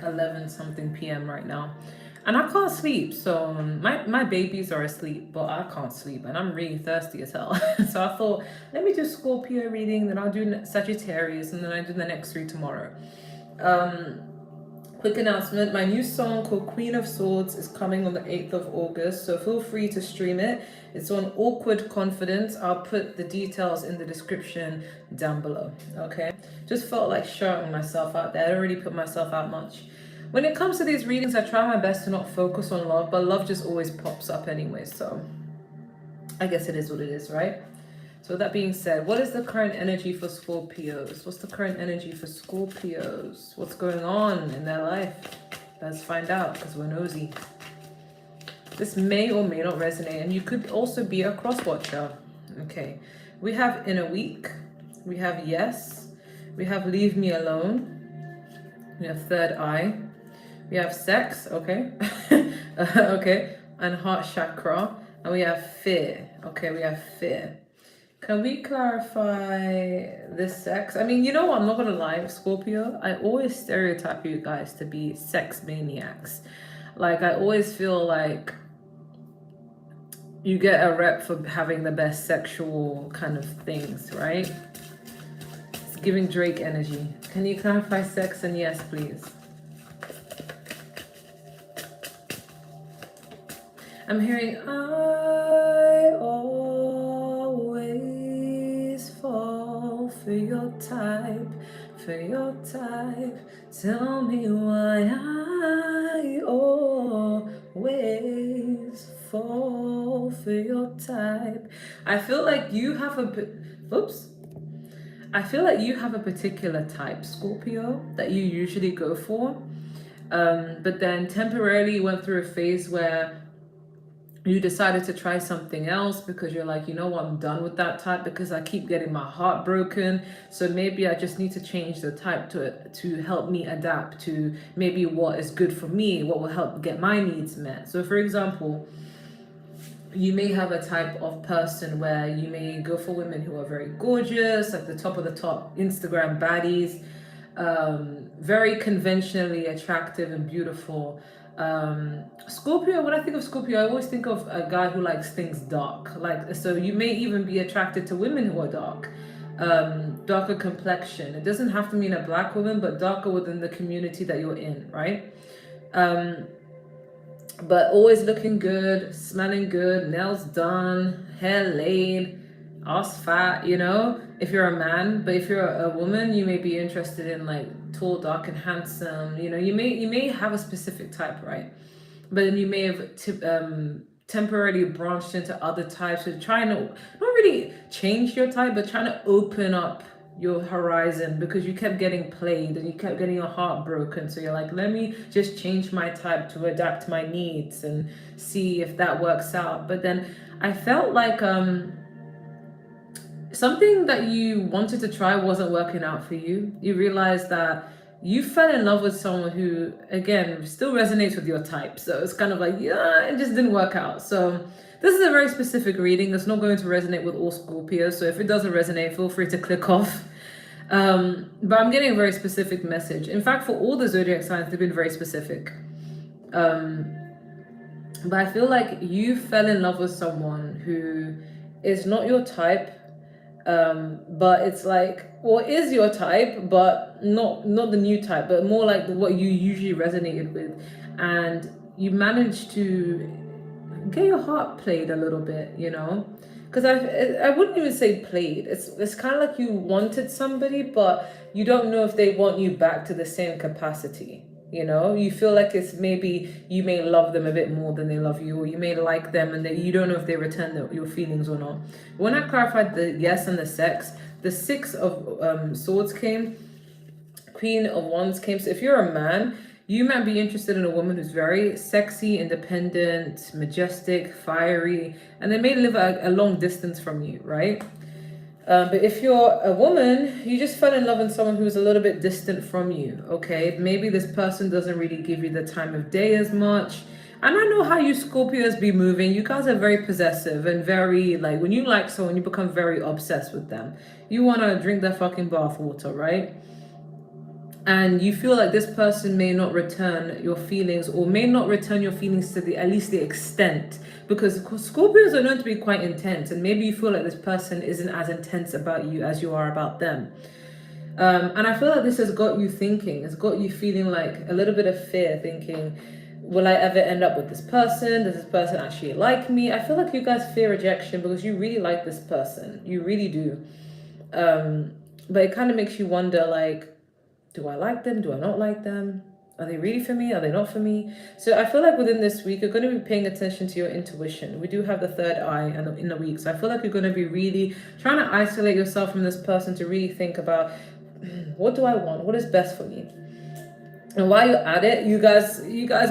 11 something p.m. right now. And I can't sleep. So my babies are asleep, but I can't sleep. And I'm really thirsty as hell. So I thought, let me do Scorpio reading, then I'll do Sagittarius, and then I do the next three tomorrow. Quick announcement, my new song called Queen of Swords is coming on the 8th of August, so feel free to stream it. It's on Awkward Confidence. I'll put the details in the description down below, okay? Just felt like shouting myself out there. I don't really put myself out much. When it comes to these readings, I try my best to not focus on love, but love just always pops up anyway, so I guess it is what it is, right? So with that being said, what is the current energy for Scorpios? What's the current energy for Scorpios? What's going on in their life? Let's find out, because we're nosy. This may or may not resonate, and you could also be a cross-watcher. Okay, we have Inner Week, we have Yes, we have Leave Me Alone, we have Third Eye, we have Sex, okay, okay, and Heart Chakra, and we have Fear, okay, we have Fear. Can we clarify this sex? I mean, you know what? I'm not going to lie, Scorpio. I always stereotype you guys to be sex maniacs. Like, I always feel like you get a rep for having the best sexual kind of things, right? It's giving Drake energy. Can you clarify sex and yes, please? I'm hearing I always fall for your type, for your type. Tell me why I always fall for your type. I feel like you have I feel like you have a particular type, Scorpio, that you usually go for. But then temporarily you went through a phase where you decided to try something else because you're like, you know what, I'm done with that type because I keep getting my heart broken. So maybe I just need to change the type to help me adapt to maybe what is good for me, what will help get my needs met. So for example, you may have a type of person where you may go for women who are very gorgeous, like the top of the top Instagram baddies, very conventionally attractive and beautiful. Scorpio, when I think of Scorpio, I always think of a guy who likes things dark. Like, so you may even be attracted to women who are dark, darker complexion. It doesn't have to mean a black woman, but darker within the community that you're in, right? But always looking good, smelling good, nails done, hair laid, ass fat, you know, if you're a man. But if you're a woman, you may be interested in like tall, dark, and handsome. You know, you may have a specific type, right? But then you may have temporarily branched into other types. So trying to not really change your type, but trying to open up your horizon because you kept getting played and you kept getting your heart broken. So you're like, let me just change my type to adapt my needs and see if that works out. But then I felt like something that you wanted to try wasn't working out for you. You realized that you fell in love with someone who, again, still resonates with your type. So it's kind of like, yeah, it just didn't work out. So this is a very specific reading that's not going to resonate with all Scorpios. So if it doesn't resonate, feel free to click off. But I'm getting a very specific message. In fact, for all the zodiac signs, they've been very specific. But I feel like you fell in love with someone who is not your type, but it's like, or is your type, but not the new type, but more like what you usually resonated with, and you managed to get your heart played a little bit, you know, because I wouldn't even say played. It's kind of like you wanted somebody, but you don't know if they want you back to the same capacity. You know, you feel like it's maybe you may love them a bit more than they love you, or you may like them and you don't know if they return your feelings or not. When I clarified the yes and the sex, the Six of Swords came, Queen of Wands came. So if you're a man, you might be interested in a woman who's very sexy, independent, majestic, fiery, and they may live a long distance from you, right? But if you're a woman, you just fell in love with someone who's a little bit distant from you, okay? Maybe this person doesn't really give you the time of day as much. And I know how you Scorpios be moving. You guys are very possessive and very, like, when you like someone, you become very obsessed with them. You want to drink their fucking bath water, right? and you feel like this person may not return your feelings, or may not return your feelings to the at least the extent, because Scorpios are known to be quite intense, and maybe you feel like this person isn't as intense about you as you are about them. And I feel like this has got you thinking, it's got you feeling like a little bit of fear, thinking, will I ever end up with this person? Does this person actually like me? I feel like you guys fear rejection because you really like this person. You really do. But it kind of makes you wonder, like, do I like them? Do I not like them? Are they really for me? Are they not for me? So I feel like within this week, you're going to be paying attention to your intuition. We do have the third eye in the week. So I feel like you're going to be really trying to isolate yourself from this person to really think about, what do I want? What is best for me? And while you're at it, you guys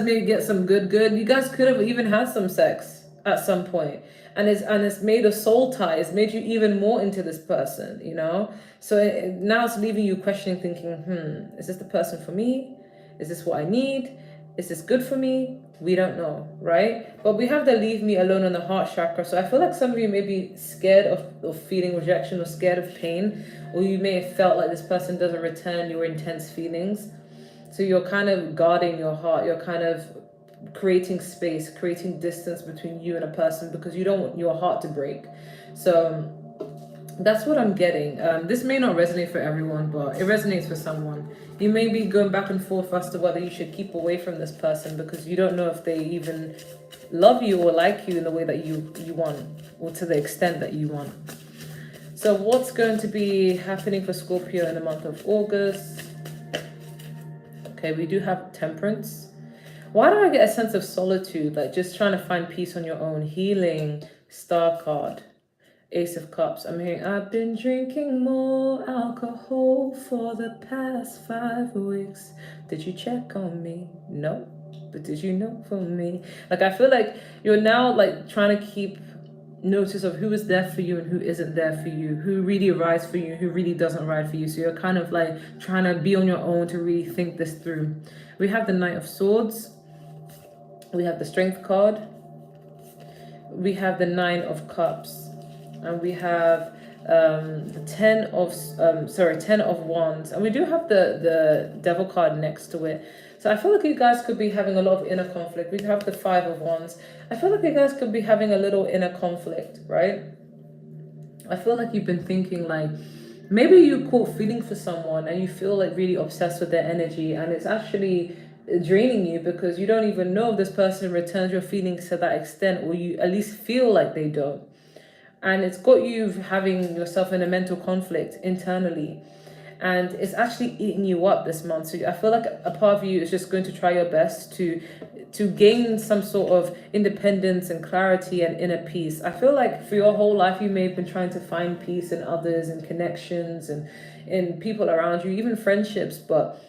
may get some good. You guys could have even had some sex at some point, and it's made a soul tie. It's made you even more into this person, you know. So now it's leaving you questioning, thinking, is this the person for me? Is this what I need? Is this good for me? We don't know, right? But we have the leave me alone on the heart chakra. So I feel like some of you may be scared of feeling rejection, or scared of pain, or you may have felt like this person doesn't return your intense feelings. So you're kind of guarding your heart. You're kind of creating space, creating distance between you and a person, because you don't want your heart to break. So that's what I'm getting. This may not resonate for everyone, but it resonates for someone. You may be going back and forth as to whether you should keep away from this person, because you don't know if they even love you or like you in the way that you want, or to the extent that you want. So what's going to be happening for Scorpio in the month of August? Okay, we do have Temperance. Why do I get a sense of solitude, like just trying to find peace on your own? Healing, Star card, Ace of Cups. I'm hearing, I've been drinking more alcohol for the past 5 weeks. Did you check on me? No. But did you know for me? Like, I feel like you're now like trying to keep notice of who is there for you and who isn't there for you, who really rides for you, who really doesn't ride for you. So you're kind of like trying to be on your own to really think this through. We have the Knight of Swords. We have the Strength card. We have the 9 of Cups. And we have the 10 of Wands. And we do have the Devil card next to it. So I feel like you guys could be having a lot of inner conflict. We have the 5 of Wands. I feel like you guys could be having a little inner conflict, right? I feel like you've been thinking, like, maybe you caught feeling for someone and you feel like really obsessed with their energy, and it's actually draining you because you don't even know if this person returns your feelings to that extent, or you at least feel like they don't. And it's got you having yourself in a mental conflict internally, and it's actually eating you up this month. So I feel like a part of you is just going to try your best to gain some sort of independence and clarity and inner peace. I feel like for your whole life you may have been trying to find peace in others and connections and in people around you, even friendships, but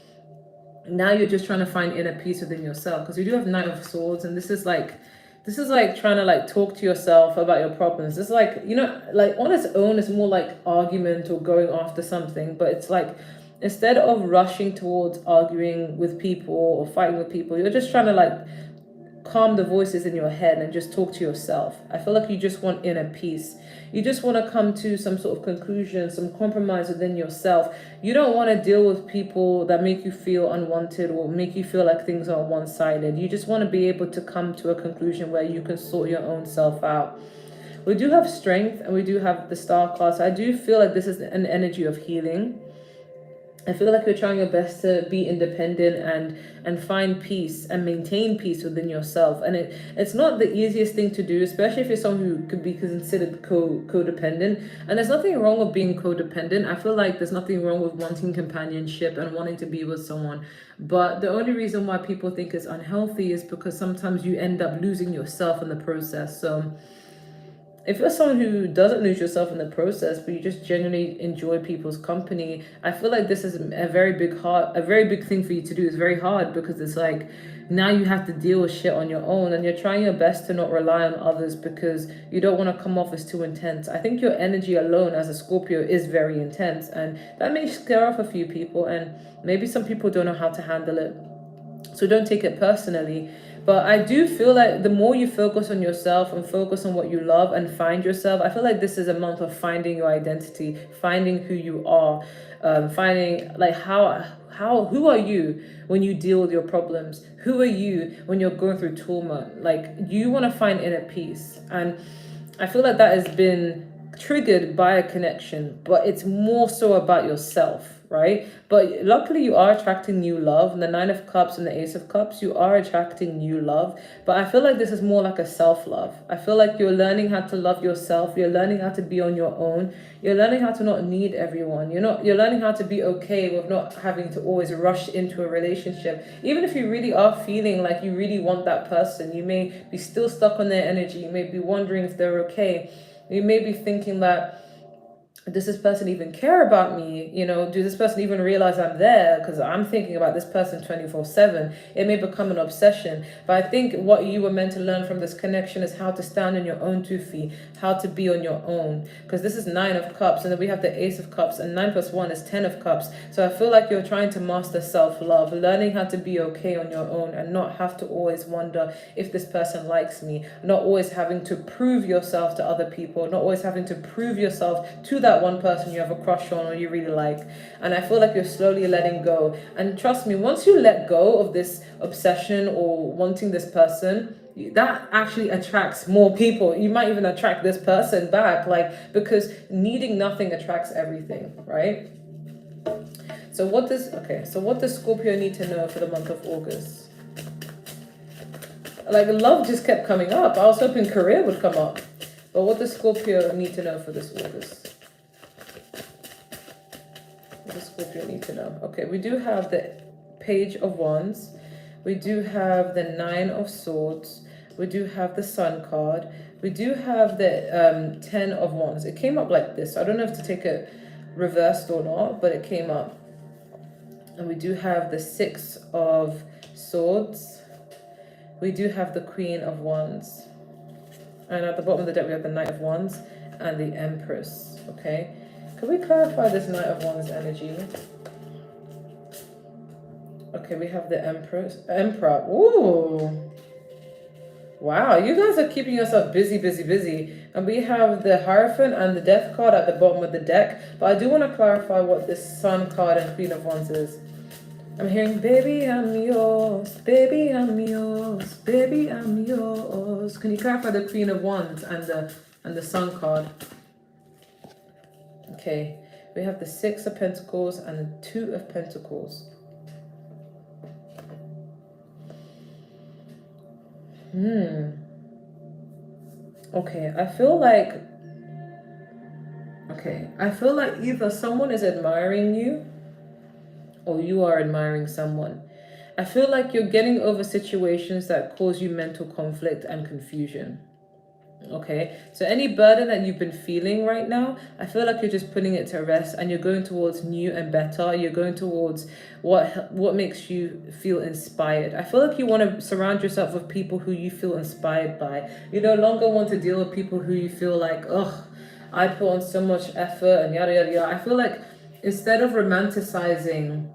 now you're just trying to find inner peace within yourself, because we do have 9 of Swords, and this is like trying to like talk to yourself about your problems. It's like, you know, like on its own it's more like argument or going after something, but it's like instead of rushing towards arguing with people or fighting with people, you're just trying to like calm the voices in your head and just talk to yourself. I feel like you just want inner peace. You just want to come to some sort of conclusion, some compromise within yourself. You don't want to deal with people that make you feel unwanted or make you feel like things are one-sided. You just want to be able to come to a conclusion where you can sort your own self out. We do have Strength and we do have the Star card. So I do feel like this is an energy of healing. I feel like you're trying your best to be independent and find peace and maintain peace within yourself. And it's not the easiest thing to do, especially if you're someone who could be considered codependent. And there's nothing wrong with being codependent. I feel like there's nothing wrong with wanting companionship and wanting to be with someone. But the only reason why people think it's unhealthy is because sometimes you end up losing yourself in the process. So if you're someone who doesn't lose yourself in the process, but you just genuinely enjoy people's company, I feel like this is a very big thing for you to do. It's very hard because it's like now you have to deal with shit on your own, and you're trying your best to not rely on others because you don't want to come off as too intense. I think your energy alone as a Scorpio is very intense, and that may scare off a few people, and maybe some people don't know how to handle it. So don't take it personally. But I do feel like the more you focus on yourself and focus on what you love and find yourself, I feel like this is a month of finding your identity, finding who you are, finding like how who are you when you deal with your problems? Who are you when you're going through trauma? Like, you want to find inner peace. And I feel like that has been triggered by a connection, but it's more so about yourself, right? But luckily you are attracting new love. And the Nine of Cups and the Ace of Cups, you are attracting new love. But I feel like this is more like a self-love. I feel like you're learning how to love yourself. You're learning how to be on your own. You're learning how to not need everyone. You're learning how to be okay with not having to always rush into a relationship. Even if you really are feeling like you really want that person, you may be still stuck on their energy. You may be wondering if they're okay. You may be thinking that, does this person even care about me? Do this person even realize I'm there? Because I'm thinking about this person 24/7. It may become an obsession. But I think what you were meant to learn from this connection is how to stand on your own 2 feet, how to be on your own. Because this is Nine of Cups, and then we have the Ace of Cups, and 9 + 1 is 10 of Cups. So I feel like you're trying to master self-love, learning how to be okay on your own and not have to always wonder if this person likes me, not always having to prove yourself to other people, not always having to prove yourself to that one person you have a crush on or you really like. And I feel like you're slowly letting go. And trust me, once you let go of this obsession or wanting this person, that actually attracts more people. You might even attract this person back, because needing nothing attracts everything, right? So what does Scorpio need to know for the month of August? Like, love just kept coming up. I was hoping career would come up. But what does Scorpio need to know for this August? What does Scorpio need to know? Okay, we do have the Page of Wands. We do have the Nine of Swords. We do have the Sun card. We do have the 10 of Wands. It came up like this. So I don't know if to take it reversed or not, but it came up. And we do have the 6 of Swords. We do have the Queen of Wands. And at the bottom of the deck, we have the Knight of Wands and the Empress. Okay. Can we clarify this Knight of Wands energy? Okay, we have the Emperor. Ooh. Wow, you guys are keeping yourself busy, busy, busy. And we have the Hierophant and the Death card at the bottom of the deck. But I do want to clarify what this Sun card and Queen of Wands is. I'm hearing, baby, I'm yours. Baby, I'm yours. Baby, I'm yours. Can you clarify the Queen of Wands and the Sun card? Okay, we have the 6 of Pentacles and the 2 of Pentacles. Okay, I feel like either someone is admiring you or you are admiring someone. I feel like you're getting over situations that cause you mental conflict and confusion. Okay, so any burden that you've been feeling right now, I feel like you're just putting it to rest and you're going towards new and better. You're going towards what makes you feel inspired. I feel like you want to surround yourself with people who you feel inspired by. You no longer want to deal with people who you feel like, ugh, I put on so much effort and yada yada yada. I feel like instead of romanticizing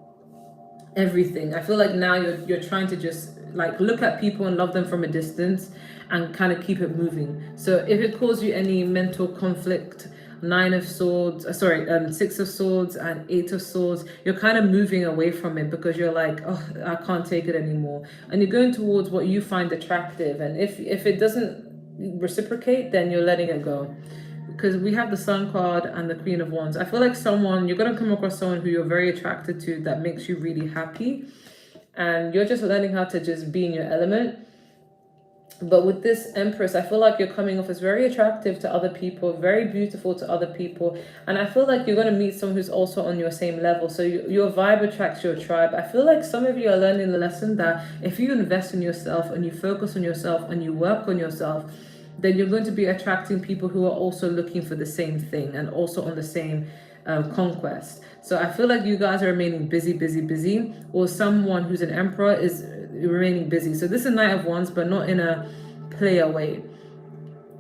everything, I feel like now you're trying to just like look at people and love them from a distance and kind of keep it moving. So if it causes you any mental conflict, 9 of Swords, 6 of Swords and 8 of Swords, you're kind of moving away from it because you're like, oh, I can't take it anymore. And you're going towards what you find attractive. And if it doesn't reciprocate, then you're letting it go. Because we have the Sun card and the Queen of Wands. I feel like you're going to come across someone who you're very attracted to that makes you really happy. And you're just learning how to just be in your element. But with this Empress, I feel like you're coming off as very attractive to other people, very beautiful to other people. And I feel like you're going to meet someone who's also on your same level. So your vibe attracts your tribe. I feel like some of you are learning the lesson that if you invest in yourself and you focus on yourself and you work on yourself, then you're going to be attracting people who are also looking for the same thing and also on the same conquest. So I feel like you guys are remaining busy, busy, busy, or someone who's an emperor is remaining busy. So this is Knight of Wands, but not in a player way.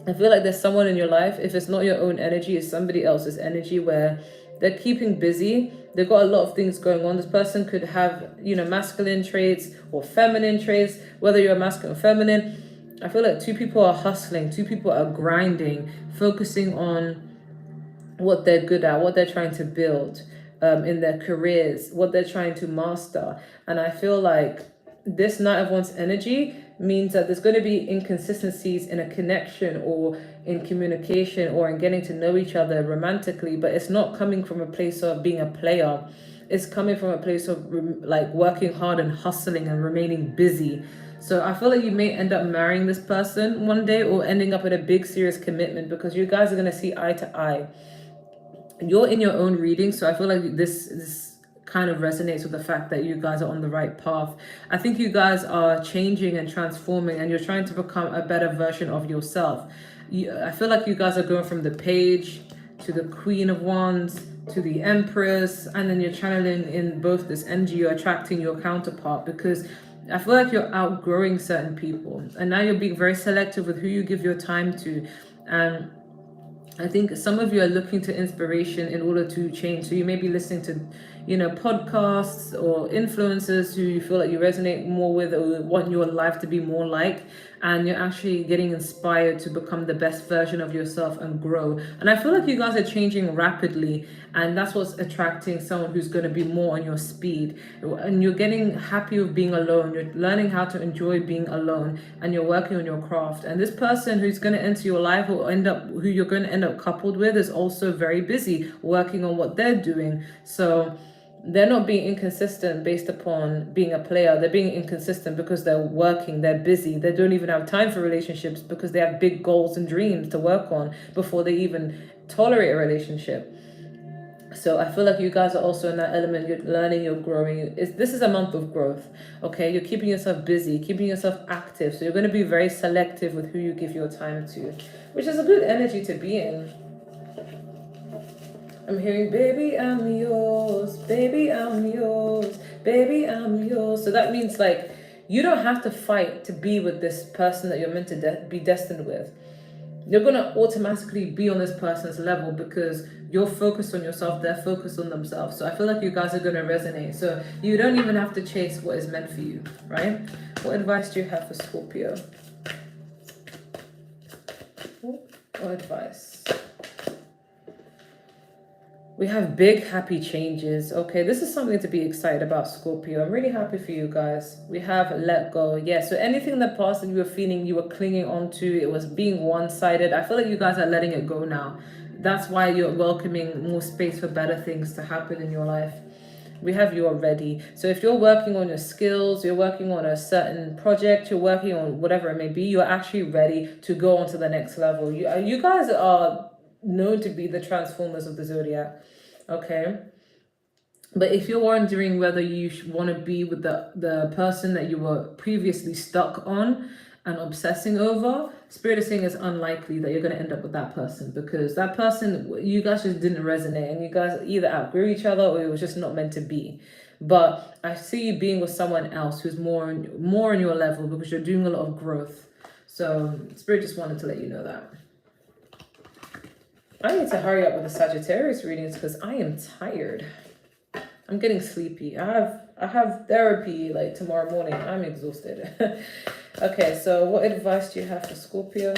I feel like there's someone in your life, if it's not your own energy, it's somebody else's energy where they're keeping busy. They've got a lot of things going on. This person could have, masculine traits or feminine traits, whether you're masculine or feminine. I feel like 2 people are hustling, 2 people are grinding, focusing on what they're good at, what they're trying to build. in their careers, what they're trying to master. And I feel like this Knight of Wands energy means that there's going to be inconsistencies in a connection or in communication or in getting to know each other romantically, but it's not coming from a place of being a player. It's coming from a place of like working hard and hustling and remaining busy. So I feel like you may end up marrying this person one day or ending up in a big serious commitment, because you guys are going to see eye to eye. You're in your own reading, so I feel like this kind of resonates with the fact that you guys are on the right path. I think you guys are changing and transforming, and you're trying to become a better version of yourself. I feel like you guys are going from the Page to the Queen of Wands to the Empress, and then you're channeling in both this energy. You're attracting your counterpart, because I feel like you're outgrowing certain people, and now you're being very selective with who you give your time to. And I think some of you are looking to inspiration in order to change. So you may be listening to, podcasts or influencers who you feel like you resonate more with or want your life to be more like. And you're actually getting inspired to become the best version of yourself and grow. And I feel like you guys are changing rapidly. And that's what's attracting someone who's going to be more on your speed. And you're getting happy with being alone. You're learning how to enjoy being alone. And you're working on your craft. And this person who's going to enter your life who you're going to end up coupled with is also very busy working on what they're doing. So they're not being inconsistent based upon being a player. They're being inconsistent because they're working, they're busy. They don't even have time for relationships because they have big goals and dreams to work on before they even tolerate a relationship. So I feel like you guys are also in that element. You're learning, you're growing. This is a month of growth, okay? You're keeping yourself busy, keeping yourself active. So you're going to be very selective with who you give your time to, which is a good energy to be in. I'm hearing, baby, I'm yours, baby, I'm yours, baby, I'm yours. So that means like you don't have to fight to be with this person that you're meant to be destined with. You're going to automatically be on this person's level because you're focused on yourself, they're focused on themselves. So I feel like you guys are going to resonate. So you don't even have to chase what is meant for you, right? What advice do you have for Scorpio? What advice? We have big happy changes. Okay, this is something to be excited about, Scorpio. I'm really happy for you guys. We have let go. Yeah, so anything in the past that you were feeling, you were clinging on to, it was being one-sided. I feel like you guys are letting it go now. That's why you're welcoming more space for better things to happen in your life. We have you already. So if you're working on your skills, you're working on a certain project, you're working on whatever it may be, you're actually ready to go on to the next level. You guys are known to be the transformers of the zodiac, okay? But if you're wondering whether you want to be with the person that you were previously stuck on and obsessing over, Spirit is saying it's unlikely that you're going to end up with that person, because that person, you guys just didn't resonate, and you guys either outgrew each other or it was just not meant to be. But I see you being with someone else who's more on your level, because you're doing a lot of growth. So Spirit just wanted to let you know that. I need to hurry up with the Sagittarius readings because I am tired. I'm getting sleepy. I have therapy like tomorrow morning. I'm exhausted. Okay, so what advice do you have for Scorpio?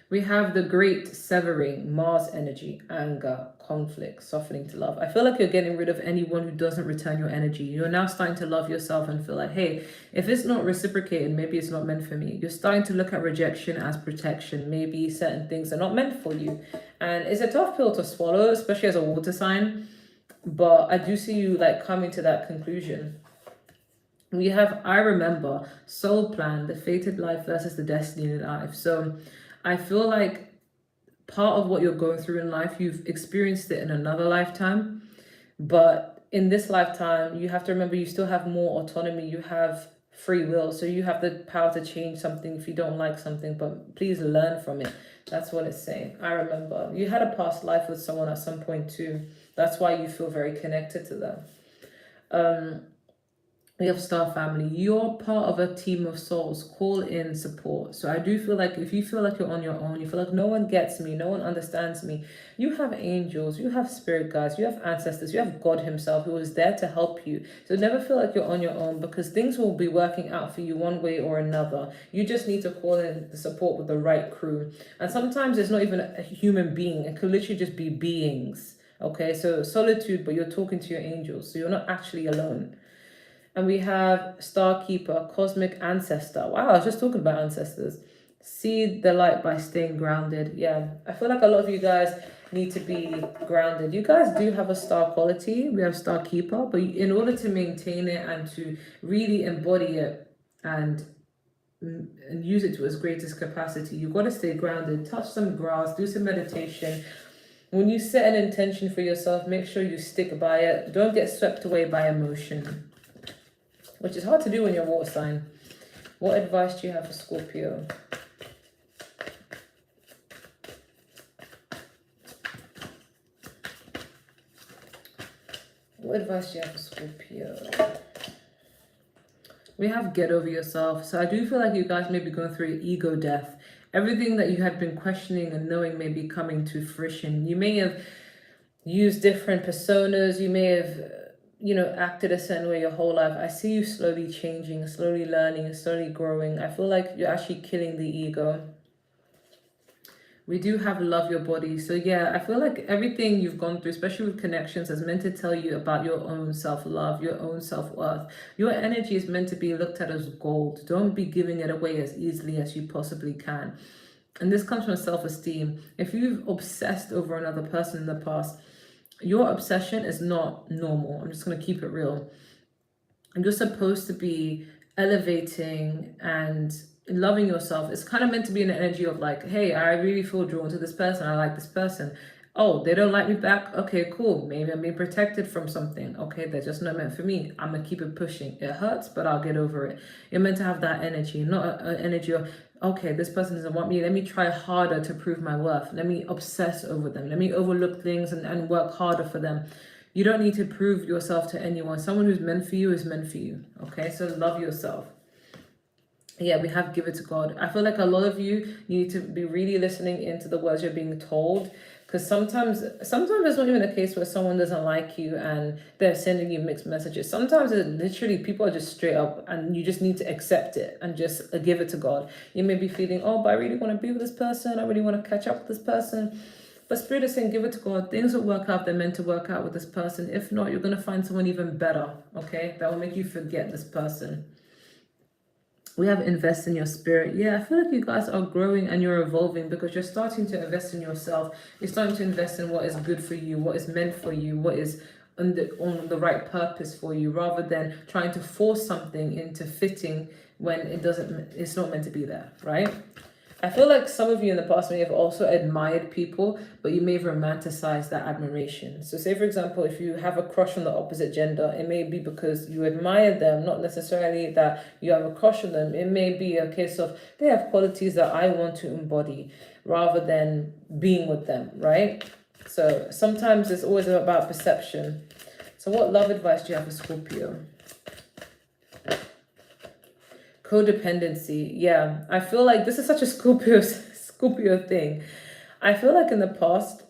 We have the great severing, Mars energy, anger, conflict, softening to love. I feel like you're getting rid of anyone who doesn't return your energy. You're now starting to love yourself and feel like, hey, if it's not reciprocated, maybe it's not meant for me. You're starting to look at rejection as protection. Maybe certain things are not meant for you. And it's a tough pill to swallow, especially as a water sign. But I do see you like coming to that conclusion. We have I Remember, Soul Plan, the fated life versus the destiny life. So I feel like part of what you're going through in life, you've experienced it in another lifetime. But in this lifetime, you have to remember you still have more autonomy. You have free will. So you have the power to change something if you don't like something. But please learn from it. That's what it's saying. I remember. You had a past life with someone at some point too. That's why you feel very connected to them. We have Star Family. You're part of a team of souls. Call in support. So I do feel like if you feel like you're on your own, you feel like no one gets me, no one understands me, you have angels, you have spirit guides, you have ancestors, you have God Himself who is there to help you. So never feel like you're on your own, because things will be working out for you one way or another. You just need to call in the support with the right crew. And sometimes it's not even a human being, it could literally just be beings. Okay, so solitude, but you're talking to your angels, so you're not actually alone. And we have Star Keeper, Cosmic Ancestor. Wow, I was just talking about ancestors. See the light by staying grounded. Yeah, I feel like a lot of you guys need to be grounded. You guys do have a star quality. We have Star Keeper, but in order to maintain it and to really embody it and use it to its greatest capacity, you've got to stay grounded. Touch some grass, do some meditation. When you set an intention for yourself, make sure you stick by it. Don't get swept away by emotion, which is hard to do when you're a water sign. What advice do you have for Scorpio? What advice do you have for Scorpio? We have get over yourself. So I do feel like you guys may be going through an ego death. Everything that you had been questioning and knowing may be coming to fruition. You may have used different personas. You may have acted a certain way your whole life. I see you slowly changing, slowly learning, slowly growing. I feel like you're actually killing the ego. We do have love your body. So yeah, I feel like everything you've gone through, especially with connections, is meant to tell you about your own self-love, your own self-worth. Your energy is meant to be looked at as gold. Don't be giving it away as easily as you possibly can. And this comes from self-esteem. If you've obsessed over another person in the past, your obsession is not normal. I'm just going to keep it real. And you're supposed to be elevating and loving yourself. It's kind of meant to be an energy of like, hey, I really feel drawn to this person. I like this person. Oh, they don't like me back. Okay, cool. Maybe I'm being protected from something. Okay, they're just not meant for me. I'm going to keep it pushing. It hurts, but I'll get over it. You're meant to have that energy, not an energy of, okay, this person doesn't want me. Let me try harder to prove my worth. Let me obsess over them. Let me overlook things and work harder for them. You don't need to prove yourself to anyone. Someone who's meant for you is meant for you. Okay, so love yourself. Yeah, we have give it to God. I feel like a lot of you need to be really listening into the words you're being told, because sometimes it's not even a case where someone doesn't like you and they're sending you mixed messages. Sometimes it literally people are just straight up and you just need to accept it and just give it to God. You may be feeling, oh, but I really want to be with this person. I really want to catch up with this person. But Spirit is saying, give it to God. Things will work out. They're meant to work out with this person. If not, you're going to find someone even better, okay? That will make you forget this person. We have invest in your spirit. Yeah, I feel like you guys are growing and you're evolving because you're starting to invest in yourself. You're starting to invest in what is good for you, what is meant for you, what is on the right purpose for you, rather than trying to force something into fitting when it's not meant to be there, right? I feel like some of you in the past may have also admired people, but you may have romanticized that admiration. So say, for example, if you have a crush on the opposite gender, it may be because you admire them, not necessarily that you have a crush on them. It may be a case of they have qualities that I want to embody rather than being with them, right? So sometimes it's always about perception. So what love advice do you have for Scorpio? Codependency. Yeah, I feel like this is such a Scorpio thing. I feel like in the past,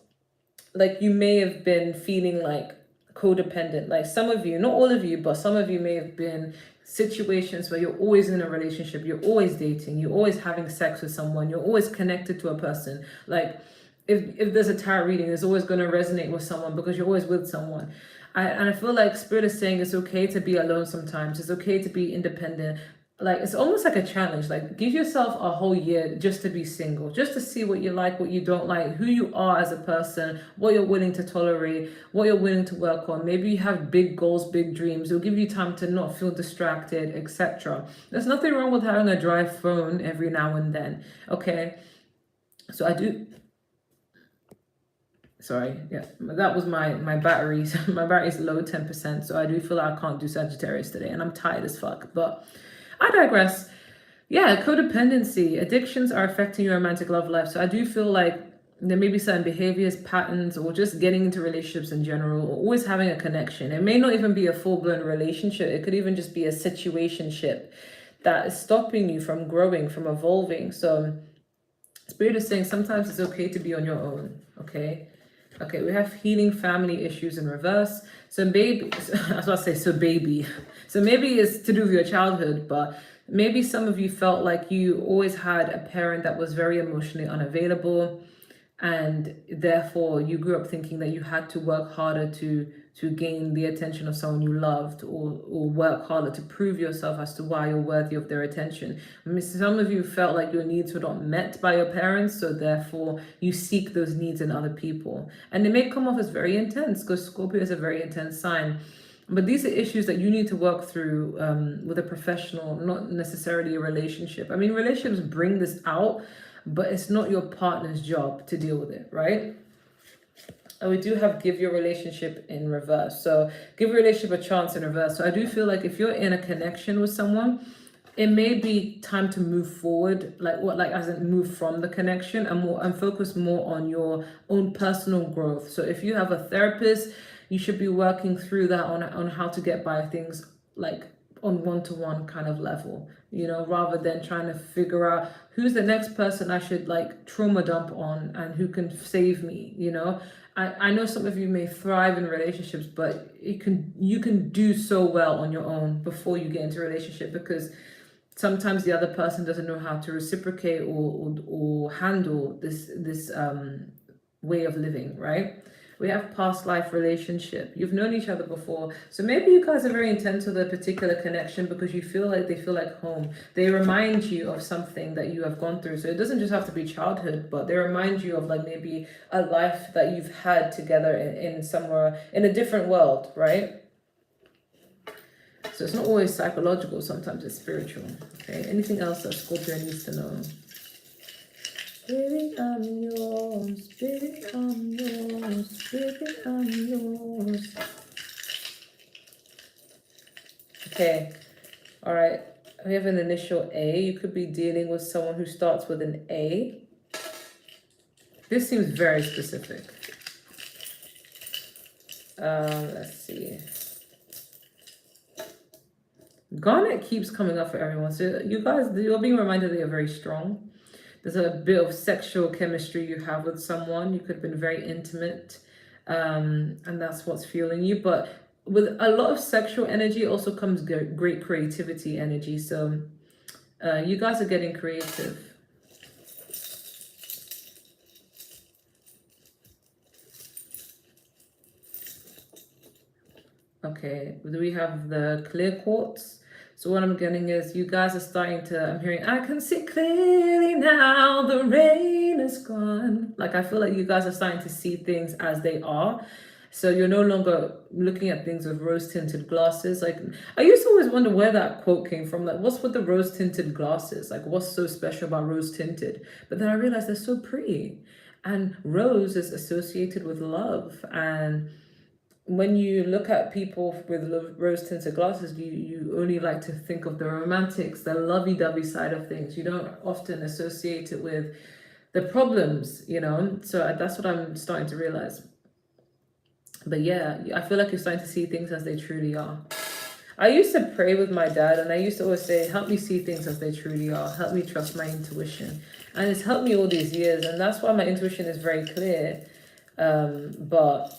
like you may have been feeling like codependent. Like some of you, not all of you, but some of you may have been situations where you're always in a relationship, you're always dating, you're always having sex with someone, you're always connected to a person. Like if there's a tarot reading, it's always going to resonate with someone because you're always with someone. And I feel like Spirit is saying it's okay to be alone sometimes. It's okay to be independent. Like it's almost like a challenge. Like give yourself a whole year just to be single, just to see what you like, what you don't like, who you are as a person, what you're willing to tolerate, what you're willing to work on. Maybe you have big goals, big dreams. It'll give you time to not feel distracted, etc. There's nothing wrong with having a dry phone every now and then. Okay, so I do. Sorry, yeah, that was my battery. My battery's low 10%, so I do feel like I can't do Sagittarius today, and I'm tired as fuck. But I digress. Yeah, codependency. Addictions are affecting your romantic love life. So I do feel like there may be certain behaviors, patterns, or just getting into relationships in general, or always having a connection. It may not even be a full-blown relationship. It could even just be a situationship that is stopping you from growing, from evolving. So Spirit is saying sometimes it's okay to be on your own, okay? Okay, we have healing family issues in reverse. So baby, that's what I say, so baby. So maybe it's to do with your childhood, but maybe some of you felt like you always had a parent that was very emotionally unavailable, and therefore you grew up thinking that you had to work harder to gain the attention of someone you loved, or work harder to prove yourself as to why you're worthy of their attention. I mean, some of you felt like your needs were not met by your parents, so therefore you seek those needs in other people, and it may come off as very intense because Scorpio is a very intense sign. But these are issues that you need to work through with a professional, not necessarily a relationship. I mean, relationships bring this out, but it's not your partner's job to deal with it, right? And we do have give your relationship in reverse. So give your relationship a chance in reverse. So I do feel like if you're in a connection with someone, it may be time to move forward, like as in move from the connection and focus more on your own personal growth. So if you have a therapist, you should be working through that on how to get by things like on one-to-one kind of level, rather than trying to figure out who's the next person I should like trauma dump on and who can save me. I know some of you may thrive in relationships, but you can do so well on your own before you get into a relationship, because sometimes the other person doesn't know how to reciprocate or handle this way of living, right? We have past life relationship. You've known each other before. So maybe you guys are very intense with a particular connection because you feel like they feel like home. They remind you of something that you have gone through. So it doesn't just have to be childhood, but they remind you of like maybe a life that you've had together in somewhere, in a different world, right? So it's not always psychological, sometimes it's spiritual. Okay, anything else that Scorpio needs to know? Baby, I'm yours. Baby, I'm yours. Baby, I'm yours. Okay, all right. We have an initial A. You could be dealing with someone who starts with an A. This seems very specific. Let's see. Garnet keeps coming up for everyone. So you guys, you're being reminded that you're very strong. There's a bit of sexual chemistry you have with someone. You could have been very intimate, and that's what's fueling you. But with a lot of sexual energy also comes great creativity energy. So you guys are getting creative. Okay, do we have the clear quartz? So what I'm getting is you guys are starting to, I'm hearing, I can see clearly now, the rain is gone. Like I feel like you guys are starting to see things as they are. So you're no longer looking at things with rose-tinted glasses. Like I used to always wonder where that quote came from. Like what's with the rose-tinted glasses? Like what's so special about rose-tinted? But then I realized they're so pretty. And rose is associated with love, and when you look at people with rose-tinted glasses, you only like to think of the romantics, the lovey-dovey side of things. You don't often associate it with the problems, So that's what I'm starting to realize. But yeah, I feel like you're starting to see things as they truly are. I used to pray with my dad, and I used to always say, help me see things as they truly are. Help me trust my intuition. And it's helped me all these years, and that's why my intuition is very clear. But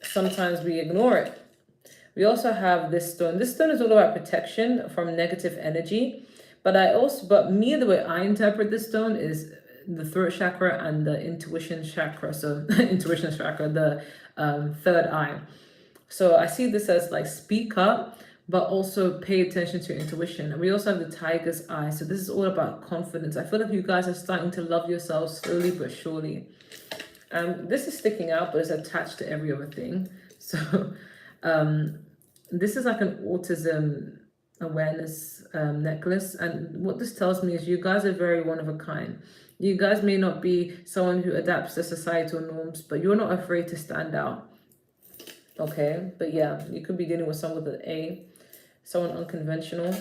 sometimes we ignore it. We also have this stone. This stone is all about protection from negative energy. But me, the way I interpret this stone is the throat chakra and the intuition chakra. So intuition chakra, the third eye. So I see this as like speak up, but also pay attention to your intuition. And we also have the tiger's eye. So this is all about confidence. I feel like you guys are starting to love yourselves slowly but surely. This is sticking out, but it's attached to every other thing. So this is like an autism awareness necklace. And what this tells me is you guys are very one of a kind. You guys may not be someone who adapts to societal norms, but you're not afraid to stand out. Okay, but yeah, you could be dealing with someone with an A, someone unconventional.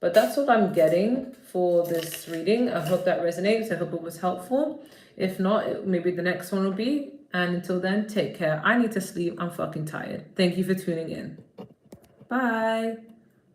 But that's what I'm getting for this reading. I hope that resonates. I hope it was helpful. If not, maybe the next one will be. And until then, take care. I need to sleep. I'm fucking tired. Thank you for tuning in. Bye.